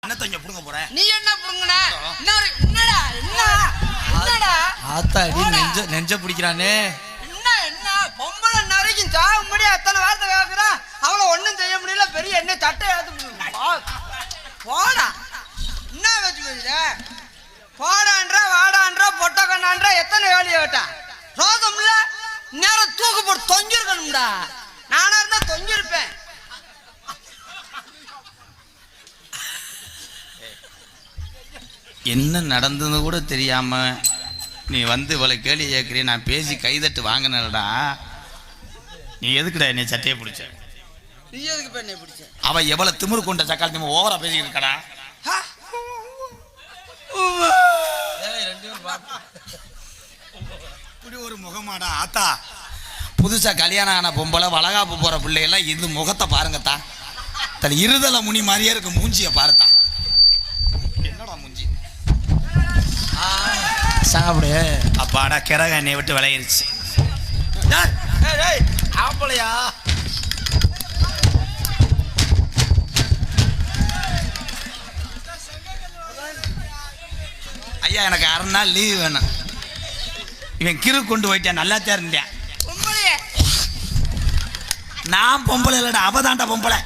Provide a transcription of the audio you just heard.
என்னத்தங்க புடுங்க போற? நீ என்ன புடுங்கன? என்னடா என்னடா ஆத்தாடி நெஞ்ச பிடிக்கிறானே. என்ன பொம்பளை நரைக்கும் சாவு முடி அத்தனை வார்த்தை கேக்குறா. அவள ஒண்ணும் செய்ய முடியல. பெரிய என்ன சட்டை ஏத்து போடா. என்ன வெச்சு பேசுற? போடான்றா வாடான்றா பொட்ட கண்ணான்றா எத்தனை வேலையை கேட்டா. ரோதம் இல்ல நேரம் தூக்கு போட்டு தொங்கிருக்கணும்டா. நானா இருந்தா தொங்கிருப்பேன். என்ன நடந்ததுன்னு கூட தெரியாம நீ வந்து இவளை கேள்வி கேட்குறீ. நான் பேசி கைதட்டு வாங்கினடா. நீ எதுக்குடா என்னை சட்டையை பிடிச்ச? நீ எதுக்கு பெண்ணை பிடிச்ச? அவ எவ்வளவு திமிரு கொண்ட சக்கால் திமுக ஓவரா பேசிக்கிட்டு இருக்கடா. இப்படி ஒரு முகமாடா ஆத்தா. புதுசா கல்யாணம் ஆன பொம்பளை வளகாப்பு போற பிள்ளையெல்லாம் இது முகத்தை பாருங்கத்தா. தன் இருதலை முனி மாதிரியே இருக்கு. மூஞ்சிய பாருத்தா. என்னடா மூஞ்சி? சாப்பிடு. அப்பாடா கிரக என்னை விட்டு விளையிருச்சு. ஆப்பளையா ஐயா எனக்கு 6 நாள் லீவு வேணும். இவன் கிரு கொண்டு போயிட்டேன். நல்லா தெரிஞ்சேன். நான் பொம்பளை இல்லடா, அவதான்டா பொம்பளை.